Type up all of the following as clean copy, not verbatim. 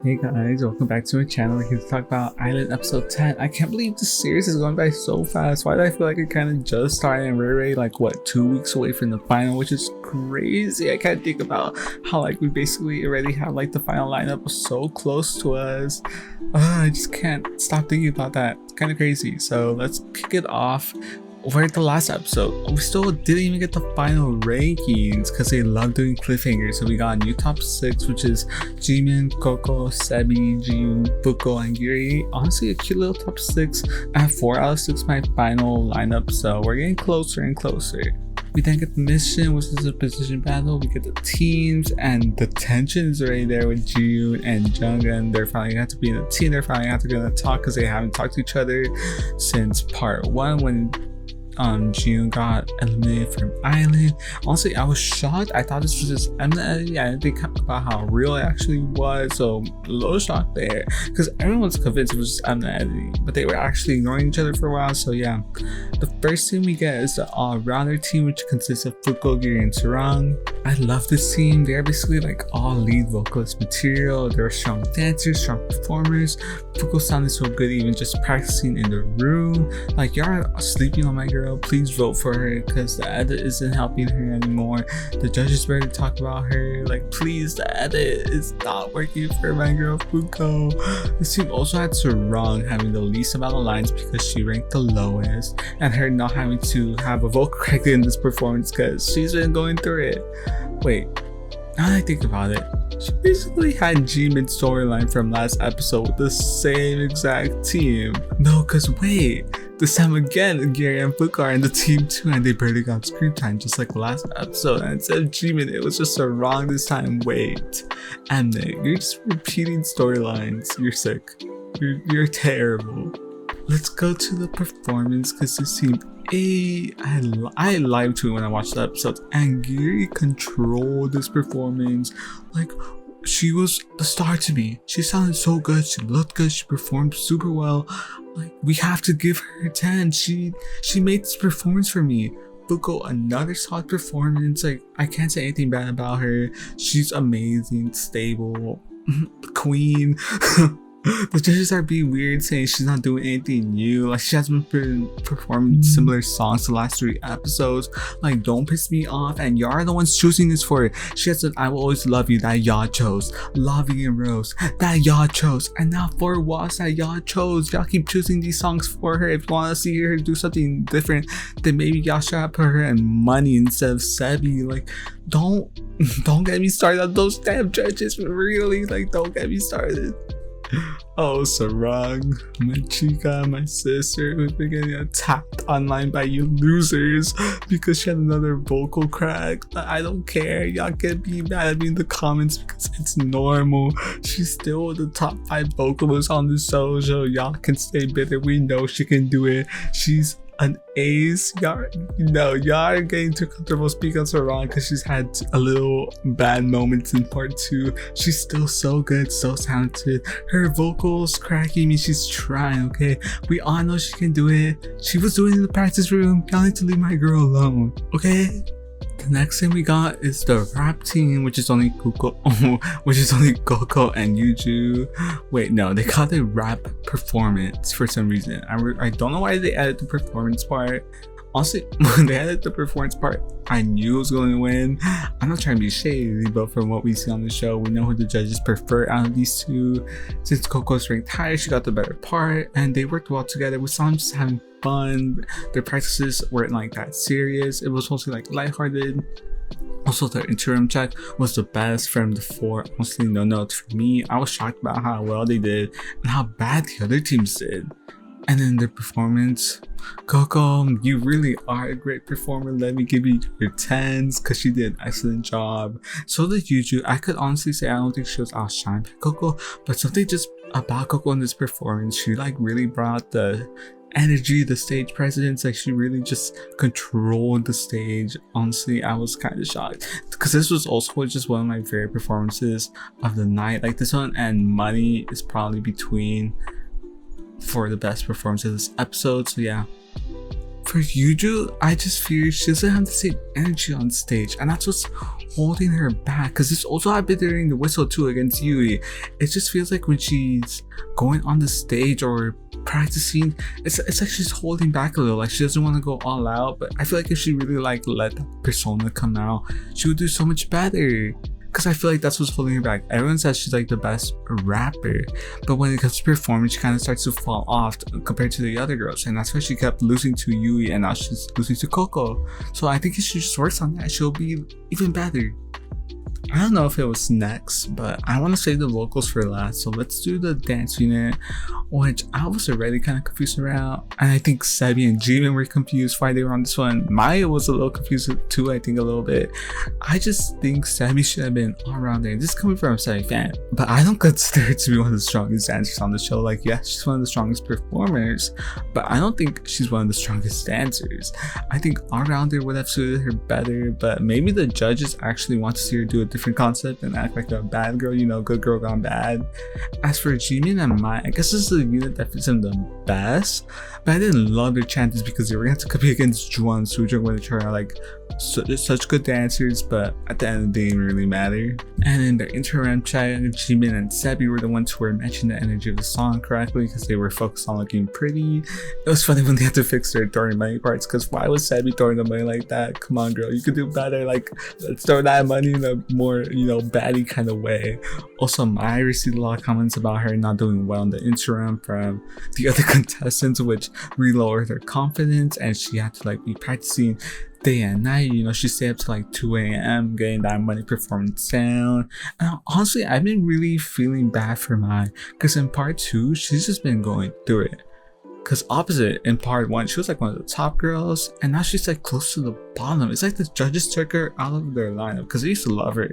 Hey guys, welcome back to my channel. We're here to talk about Island episode 10. I can't believe this series is going by so fast. Why do I feel like it kind of just started and we're already like 2 weeks away from the final, which is crazy. I can't think about how we basically already have the final lineup so close to us. I just can't stop thinking about that. It's kind of crazy. So let's kick it off. Over at the last episode, we still didn't even get the final rankings because they love doing cliffhangers. So we got a new top 6, which is JEEMIN, Koko, SAEBI, JUNGEUN, fuko, and gyuri. Honestly, a cute little top 6. I have 4 out of 6 my final lineup, so we're getting closer and closer. We then get the mission, which is a position battle. We get the teams, and the tension is already there with JUNGEUN and JUNGEUN. They're finally going to be in a team. They're finally going to talk because they haven't talked to each other since part 1 when JUNGEUN got eliminated from Island. Honestly, I was shocked. I thought this was just editing. I didn't think about how real it actually was, so a little shocked there because everyone was convinced it was just editing, but they were actually ignoring each other for a while. So yeah, the first team we get is the all-rounder team, which consists of fuko, gyuri, and sarang. I love this team. They're basically all lead vocalist material. They're strong dancers, strong performers. Fuko sounded so good even just practicing in the room. Y'all are sleeping on my girl. Please vote for her because the edit isn't helping her anymore. The judges ready to talk about her. Please, the edit is not working for my girl Fuko. This team also had Sarang having the least amount of lines because she ranked the lowest, and her not having to have a vocal corrected in this performance because she's been going through it. Wait, now that I think about it, she basically had JEEMIN's storyline from last episode with the same exact team. No, cause wait, this time again, Gyuri and fuko are in the team too, and they barely got screen time just like last episode. And instead of JEEMIN, it was just Sarang this time. Wait, and you're just repeating storylines. You're sick. You're terrible. Let's go to the performance because this team I live to it when I watched the episode, and Gyuri controlled this performance. She was the star to me. She sounded so good. She looked good. She performed super well. We have to give her a 10. She made this performance for me. Fuko, another solid performance. I can't say anything bad about her. She's amazing, stable, queen. The judges are being weird, saying she's not doing anything new. She hasn't been performing similar songs the last 3 episodes. Don't piss me off. And y'all are the ones choosing this for her. She has said, "I will always love you," that y'all chose. "Loving and Rose," that y'all chose. And now "For Was," that y'all chose. Y'all keep choosing these songs for her. If you want to see her do something different, then maybe y'all should have put her in Money instead of SAEBI. Don't get me started on those damn judges. Really, don't get me started. Oh, Sarang, my chica, my sister, who's been getting attacked online by you losers because she had another vocal crack. I don't care. Y'all can be mad at me in the comments because it's normal. She's still the top 5 vocalist on the show, so y'all can stay bitter. We know she can do it. She's an ace. Y'all are getting too comfortable speaking on Sarang because she's had a little bad moments in part 2. She's still so good, so talented. Her vocals cracking me. She's trying, okay? We all know she can do it. She was doing it in the practice room. Y'all need to leave my girl alone, okay? The next thing we got is the rap team, which is only Koko and YUJU. Wait, no, they called it rap performance for some reason. I don't know why they added the performance part. Honestly, when they added the performance part, I knew it was going to win. I'm not trying to be shady, but from what we see on the show, we know who the judges prefer out of these two. Since Coco's ranked higher, she got the better part, and they worked well together. We saw them just having fun. Their practices weren't that serious. It was mostly lighthearted. Also, their interim check was the best from the 4. Honestly, no notes for me. I was shocked about how well they did and how bad the other teams did. And then their performance, Koko, you really are a great performer. Let me give you your 10s because she did an excellent job. So did YUJU. I could honestly say I don't think she was outshined by Koko, but something just about Koko in this performance, she really brought the energy, the stage presence. She really just controlled the stage. Honestly, I was kind of shocked because this was also just one of my favorite performances of the night. This one and Money is probably between for the best performance of this episode. So yeah, For Yuju, I just fear she doesn't have the same energy on stage, and that's what's holding her back. Because this also happened during the whistle too against Yuri. It just feels like when she's going on the stage or practicing, it's like she's holding back a little. Like she doesn't want to go all out. But I feel like if she really like let the persona come out, she would do so much better. Because I feel like that's what's holding her back. Everyone says she's like the best rapper, but when it comes to performance, she kind of starts to fall off compared to the other girls, and that's why she kept losing to Yui, and now she's losing to Koko. So I think if she just works on that, she'll be even better. I don't know if it was next, but I want to save the vocals for last, so let's do the dance unit, which I was already kind of confused around, and I think SAEBI and JEEMIN were confused why they were on this one. Maya was a little confused too, I think a little bit. I just think SAEBI should have been all around there. This is coming from a SAEBI fan, but I don't consider her to be one of the strongest dancers on the show. Like, yeah, she's one of the strongest performers, but I don't think she's one of the strongest dancers. I think all around there would have suited her better, but maybe the judges actually want to see her do a different concept and act like a bad girl, you know, good girl gone bad. As for JEEMIN and Maya, I guess this is the unit that fits them the best, but I didn't love their chances because they were going to have to compete against JUNGEUN and SUJUNG, which are like such good dancers, but at the end of the day, it didn't really matter. And in their interim chat, JEEMIN and SAEBI were the ones who were matching the energy of the song correctly because they were focused on looking pretty. It was funny when they had to fix their throwing money parts, because why was SAEBI throwing the money like that? Come on, girl, you could do better. Like, let's throw that money in a more, you know, baddie kind of way. Also, Maya received a lot of comments about her not doing well in the interim from the other contestants, which really lowered her confidence, and she had to like be practicing day and night. You know, she stayed up to like 2 a.m. getting that money performance down. And honestly, I've been really feeling bad for Maya, because in part 2 she's just been going through it. Because opposite, in part 1 she was like one of the top girls, and now she's like close to the bottom. It's like the judges took her out of their lineup because they used to love her,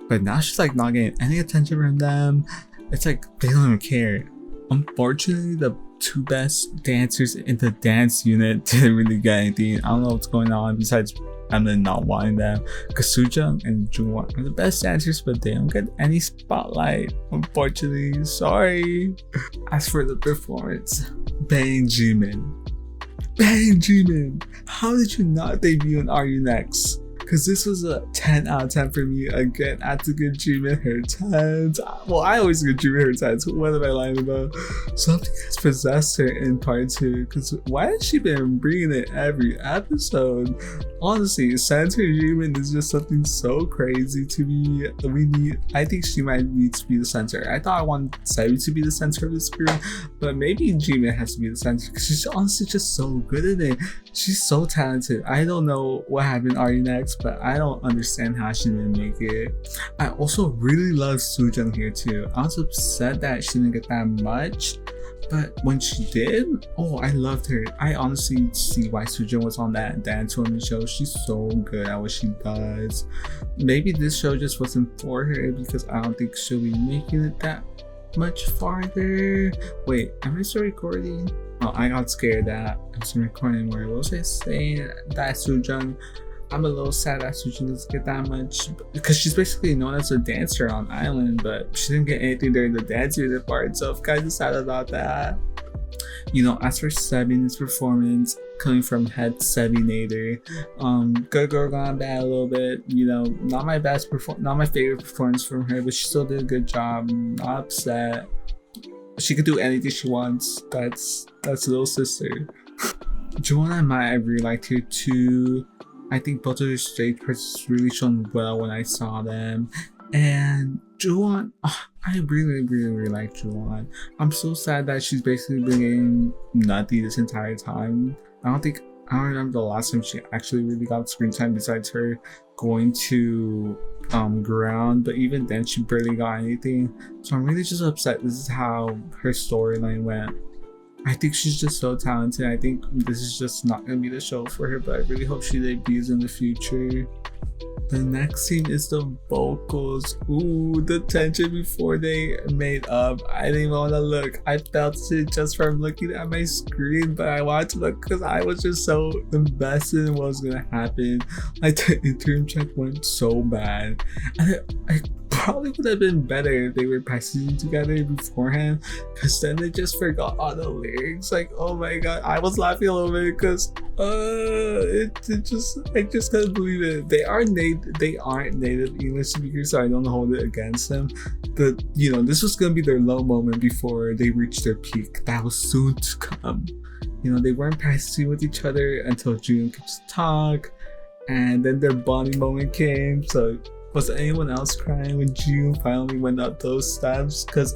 but now she's like not getting any attention from them. It's like they don't even care. Unfortunately, the 2 best dancers in the dance unit didn't really get anything. I don't know what's going on besides Emma not wanting them, because SUJUNG and JUNGEUN are the best dancers, but they don't get any spotlight, unfortunately. Sorry. As for the performance, bang JEEMIN. Bang JEEMIN! How did you not debut in Are You Next? Because this was a 10 out of 10 for me. Again, I had to give JEEMIN her 10s. Well, I always give JEEMIN her 10s. What am I lying about? Something has possessed her in part 2. Because why has she been bringing it every episode? Honestly, center JEEMIN is just something so crazy to me. I think she might need to be the center. I thought I wanted SAEBI to be the center of this group, but maybe JEEMIN has to be the center because she's honestly just so good at it. She's so talented. I don't know what happened in Are You Next, but I don't understand how she didn't make it. I also really love SUJUNG here too. I was upset that she didn't get that much, but when she did, oh, I loved her. I honestly see why SUJUNG was on that dance woman show. She's so good at what she does. Maybe this show just wasn't for her because I don't think she'll be making it that much farther. Wait, am I still recording? Oh, I got scared that I wasn't recording anymore. What was I saying? That SUJUNG, I'm a little sad that SUJUNG doesn't get that much because she's basically known as a dancer on Island, but she didn't get anything during the dance unit part, so I'm kind of sad about that. You know, as for SAEBI's performance, coming from head SAEBI-nator, good girl gone bad a little bit. You know, not my favorite performance from her, but she still did a good job. Not upset. She could do anything she wants. That's little sister. JUWON and Maya, I really liked her too. I think both of their stage presence really shone well when I saw them. And JUWON, I really like JUWON. I'm so sad that she's basically been getting nutty this entire time. I don't remember the last time she actually really got screen time besides her going to ground, but even then she barely got anything. So I'm really just upset this is how her storyline went. I think she's just so talented. I think this is just not gonna be the show for her, but I really hope she debuts in the future. The next scene is the vocals. Ooh, the tension before they made up. I didn't even want to look. I felt it just from looking at my screen, but I wanted to look because I was just so invested in what was gonna happen. Like the interim check went so bad, and I probably would have been better if they were practicing together beforehand, because then they just forgot all the lyrics. Like, oh my god, I was laughing a little bit because I just couldn't believe it. They aren't native English speakers, so I don't hold it against them. But you know, this was gonna be their low moment before they reached their peak. That was soon to come. You know, they weren't practicing with each other until JUNGEUN could talk, and then their bonding moment came. So was anyone else crying when JUNGEUN finally went up those steps? Because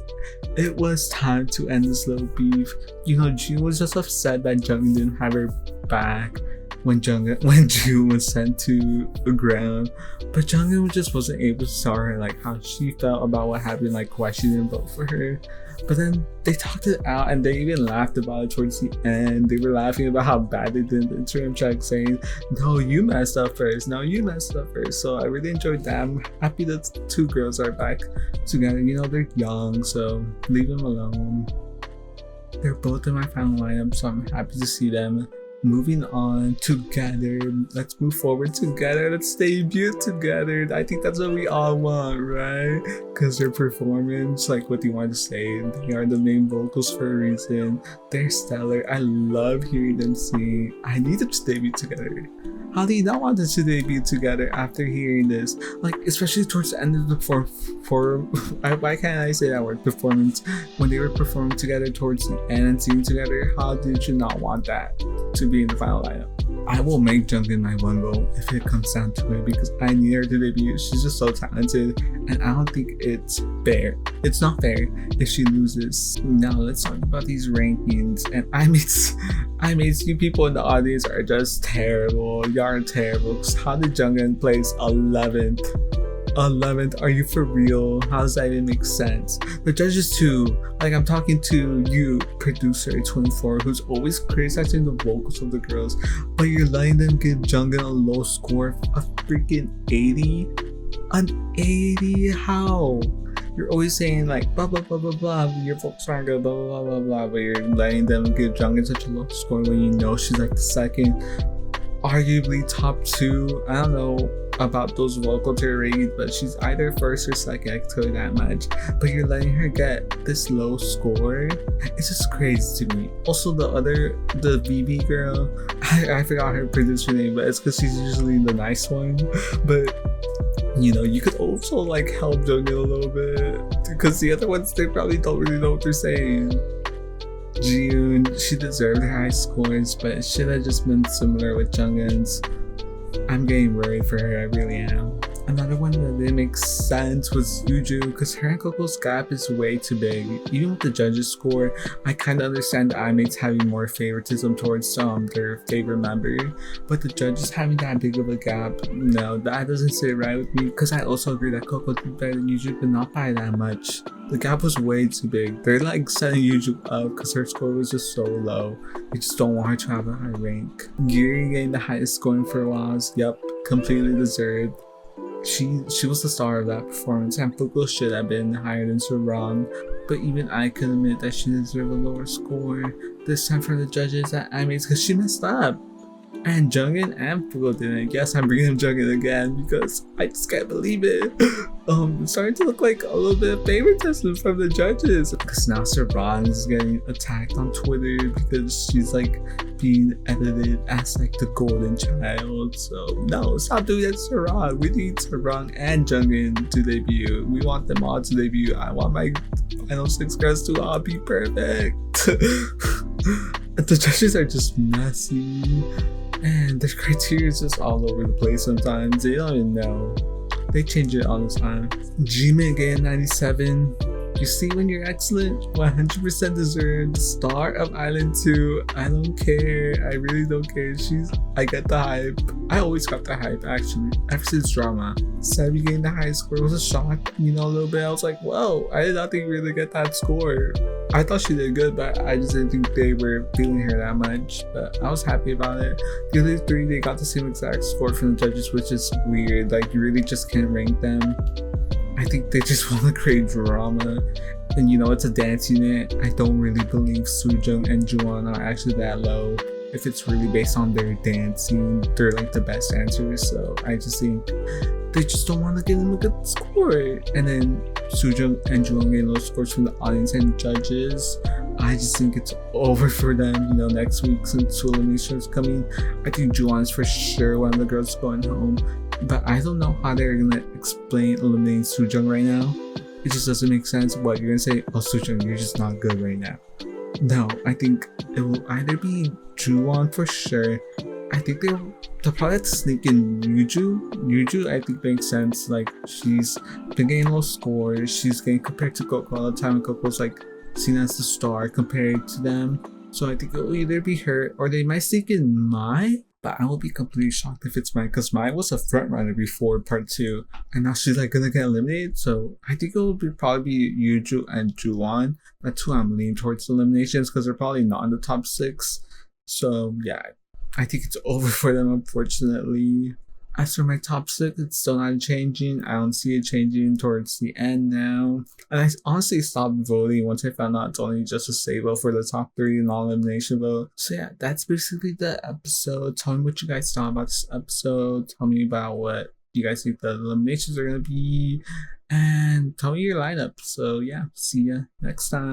it was time to end this little beef. You know, JUNGEUN was just upset that JUNGEUN didn't have her back when JUNGEUN was sent to the ground. But JUNGEUN just wasn't able to tell her like how she felt about what happened, like why she didn't vote for her. But then they talked it out, and they even laughed about it towards the end. They were laughing about how bad they did the interim check, saying, no, you messed up first. No, you messed up first. So I really enjoyed that. I'm happy that the two girls are back together. You know, they're young, so leave them alone. They're both in my final lineup, so I'm happy to see them moving on together. Let's move forward together. Let's debut together. I think that's what we all want, right? Because their performance, like what they want to say, they are the main vocals for a reason. They're stellar. I love hearing them sing. I need them to debut together. How do you not want them to debut together after hearing this? Like, especially towards the end of the why can't I say that word? Performance. When they were performing together towards the end and singing together, how did you not want that to be in the final lineup? I will make JUNGEUN my one vote if it comes down to it, because I need her to debut. She's just so talented, and I don't think it's fair. It's not fair if she loses. Now let's talk about these rankings. And I mean, you people in the audience are just terrible. Y'all are terrible. How did JUNGEUN place 11th? 11th? Are you for real? How does that even make sense? The judges too, like I'm talking to you, producer 24, who's always criticizing the vocals of the girls, but you're letting them give JUNGEUN a low score of freaking 80? An 80? How? You're always saying like blah blah blah blah blah, your vocals aren't good, blah blah blah blah blah, but you're letting them give JUNGEUN such a low score when you know she's like the second, arguably top 2. I don't know about those vocal tier ratings, but she's either first or second. I can tell you that much. But you're letting her get this low score. It's just crazy to me. Also, the VB girl, I forgot her producer name, but it's because she's usually the nice one. But you know, you could also like help JUNGEUN a little bit, because the other ones, they probably don't really know what they're saying. JIYOON, she deserved her high scores, but it should have just been similar with JUNGEUN's. I'm getting worried for her, I really am. Another one that didn't make sense was YUJU, because her and Koko's gap is way too big. Even with the judges' score, I kind of understand the IMATs having more favoritism towards their favorite member, but the judges having that big of a gap, no, that doesn't sit right with me, because I also agree that Koko did better than YUJU, but not by that much. The gap was way too big. They're like setting YUJU up because her score was just so low. They just don't want her to have a high rank. Gyuri getting the highest scoring for a while, yep, completely deserved. She was the star of that performance, and fuko should have been higher than sarang, but even I can admit that she deserved a lower score this time from the judges at IMATs, because she messed up. And JUNGEUN and fuko didn't. Yes, I'm bringing up JUNGEUN again because I just can't believe it. It's starting to look like a little bit of favoritism from the judges, because now sarang is getting attacked on Twitter because she's like being edited as like the golden child. So no, stop doing that, sarang. We need sarang and JUNGEUN to debut. We want them all to debut. I want my final 6 girls to all be perfect. The judges are just messy, and the criteria is just all over the place sometimes. They don't even know. They change it all the time. JEEMIN getting 97. You see, when you're excellent, 100% deserved star of Island 2. I don't care. I really don't care. I get the hype. I always got the hype, actually. Ever since drama. SAEBI getting the high score was a shock, you know, a little bit. I was like, whoa, I did not think we really get that score. I thought she did good, but I just didn't think they were feeling her that much. But I was happy about it. The other three, they got the same exact score from the judges, which is weird. Like, you really just can't rank them. I think they just want to create drama. And you know, it's a dance unit. I don't really believe SUJUNG and JUWON are actually that low. If it's really based on their dancing, they're like the best dancers. So I just think they just don't want to give them a good score. And then SUJUNG and JUWON getting low scores from the audience and judges. I just think it's over for them, you know, next week since two eliminations coming. I think JUWON is for sure one of the girls going home. But I don't know how they're gonna explain eliminating SUJUNG right now. It just doesn't make sense. What, you're gonna say, oh SUJUNG, you're just not good right now. No, I think it will either be JUWON for sure. I think they'll probably have to sneak in YUJU. YUJU, I think, makes sense. Like, she's been getting low scores. She's getting compared to Koko all the time, and Coco's like seen as the star compared to them. So I think it will either be her, or they might sneak in Mai. But I will be completely shocked if it's Mai, because Mai was a front runner before part 2, and now she's like gonna get eliminated. So I think it will probably be YUJU and JUWON. That's who I'm leaning towards eliminations, because they're probably not in the top 6. So yeah, I think it's over for them, unfortunately. As for my top 6, it's still not changing. I don't see it changing towards the end now. And I honestly stopped voting once I found out it's only just a save vote for the top 3 non-elimination vote. So yeah, that's basically the episode. Tell me what you guys thought about this episode. Tell me about what you guys think the eliminations are going to be. And tell me your lineup. So yeah, see ya next time.